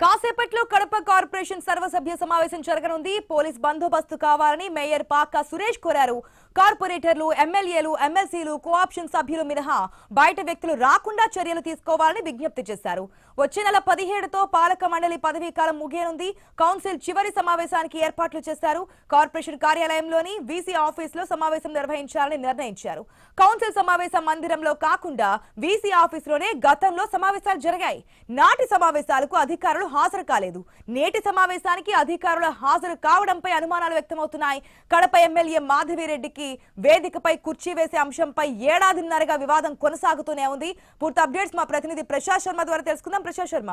కాసేపట్లో కడప కార్పొరేషన్ సర్వసభ్య సమావేశం జరగనుంది. పోలీస్ బందోబస్తు కావాలని మేయర్ పాక సురేష్ కోరారు. కార్పొరేటర్లు, ఎమ్మెల్యేలు, ఎమ్మెల్సీలు, కోఆప్షన్ సభ్యులు మినహా బయట వ్యక్తులు రాకుండా చర్యలు తీసుకోవాలని విజ్ఞప్తి చేశారు. వచ్చే నెల 17తో పాలక మండలి పదవీ కాలం ముగియనుంది. కౌన్సిల్ చివరి సమావేశానికి ఏర్పాట్లు చేశారు. కార్పొరేషన్ కార్యాలయంలోని వీసీ ఆఫీసులో సమావేశం నిర్వహించాలని నిర్ణయించారు. కౌన్సిల్ సమావేశ మందిరంలో కాకుండా వీసీ ఆఫీసులోనే గతంలో సమావేశాలు జరిగాయి. నాటి సమావేశాలకు అధికారులు హాజరు కాలేదు. నేటి సమావేశానికి అధికారుల హాజరు కావడంపై అనుమానాలు వ్యక్తమవుతున్నాయి. కడప ఎమ్మెల్యే మాధవిరెడ్డికి వేదికపై కుర్చీ వేసే అంశంపై ఏడాదిన్నరగా వివాదం కొనసాగుతూనే ఉంది. పూర్తి అప్డేట్స్ మా ప్రతినిధి ప్రశాంత్ శర్మ ద్వారా తెలుసుకుందాం. ప్రశాంత్ శర్మ,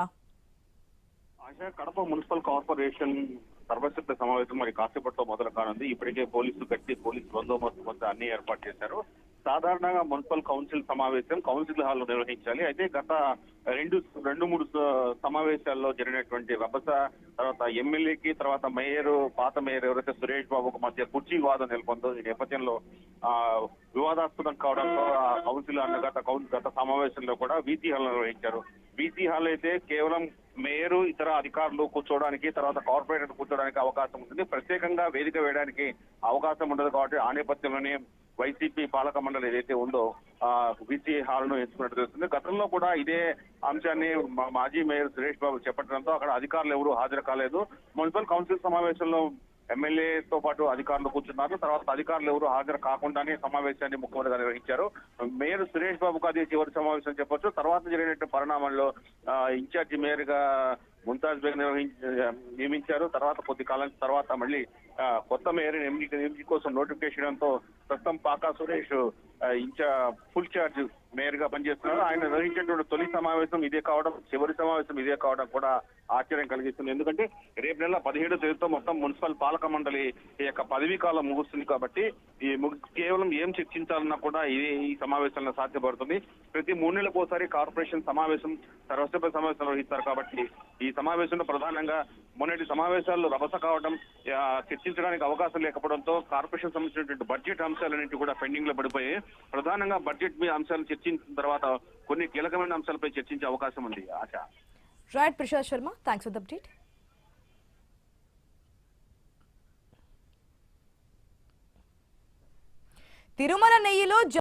కడప మున్సిపల్ కార్పొరేషన్ సర్వసభ్య సమావేశం మరి కాసేపట్లో మొదలు కానుంది. ఇప్పటికే పోలీసు బందోబస్తు వద్ద అన్ని ఏర్పాటు చేశారు. సాధారణంగా మున్సిపల్ కౌన్సిల్ సమావేశం కౌన్సిల్ హాల్లో నిర్వహించాలి. అయితే గత రెండు మూడు సమావేశాల్లో జరిగినటువంటి రభస, తర్వాత ఎమ్మెల్యేకి తర్వాత పాత మేయర్ ఎవరైతే సురేష్ బాబుకు మధ్య కుర్చీ వివాదం నెలకొందో ఈ నేపథ్యంలో వివాదాస్పదం కావడంతో ఆ కౌన్సిల్ గత సమావేశంలో కూడా వీసీ హాల్ నిర్వహించారు. వీసీ హాల్ అయితే కేవలం మేయర్, ఇతర అధికారులు కూర్చోవడానికి, తర్వాత కార్పొరేటర్ కూర్చోవడానికి అవకాశం ఉంటుంది. ప్రత్యేకంగా వేదిక వేయడానికి అవకాశం ఉండదు. కాబట్టి ఆ నేపథ్యంలోనే వైసీపీ పాలక మండలి ఏదైతే ఉందో వీసీ హాల్ ను ఎంచుకున్నట్టు తెలుస్తుంది. గతంలో కూడా ఇదే అంశాన్ని మాజీ మేయర్ సురేష్ బాబు చెప్పడంతో అక్కడ అధికారులు ఎవరు హాజరు కాలేదు. మున్సిపల్ కౌన్సిల్ సమావేశంలో ఎమ్మెల్యేతో పాటు అధికారులు కూర్చున్నారు. తర్వాత అధికారులు ఎవరు హాజరు కాకుండానే సమావేశాన్ని ముఖ్యమంత్రిగా నిర్వహించారు. మేయర్ సురేష్ బాబుకు అది చివరి సమావేశం చెప్పొచ్చు. తర్వాత జరిగినట్టు పరిణామంలో ఇన్ఛార్జి మేయర్ గా ముంతాజ్ బేగ్ నియమించారు. తర్వాత కొద్ది కాలం తర్వాత మళ్ళీ కొత్త మేయర్ ఎన్నిక కోసం నోటిఫికేషన్తో ప్రస్తుతం pak Suresh full charge mayor గా పనిచేస్తున్నారు. ఆయన నిర్వహించినటువంటి తొలి సమావేశం ఇదే కావడం, చివరి సమావేశం ఇదే కావడం కూడా ఆశ్చర్యం కలిగిస్తుంది. ఎందుకంటే రేపు నెల 17వ తేదీతో మొత్తం మున్సిపల్ పాలక మండలి యొక్క పదవీ కాలం ముగుస్తుంది. కాబట్టి కేవలం ఏం చర్చించాలన్నా కూడా ఈ సమావేశంలో సాధ్యపడుతుంది. ప్రతి 3 నెలలకు ఒకసారి కార్పొరేషన్ సమావేశం సర్వసభ్య సమావేశం నిర్వహిస్తారు. కాబట్టి ఈ సమావేశంలో ప్రధానంగా మొన్నటి సమావేశాల్లో రభస కావడం, చర్చించడానికి అవకాశం లేకపోవడంతో కార్పొరేషన్ సంబంధించినటువంటి బడ్జెట్ అంశాలన్నింటి కూడా పెండింగ్ లో పడిపోయి ప్రధానంగా బడ్జెట్ మీద అంశాలు చర్చించిన తర్వాత కొన్ని కీలకమైన అంశాలపై చర్చించే అవకాశం ఉంది. ఆశ. Right Prashant Sharma, thanks for the update. Tirumala నెయ్యిలో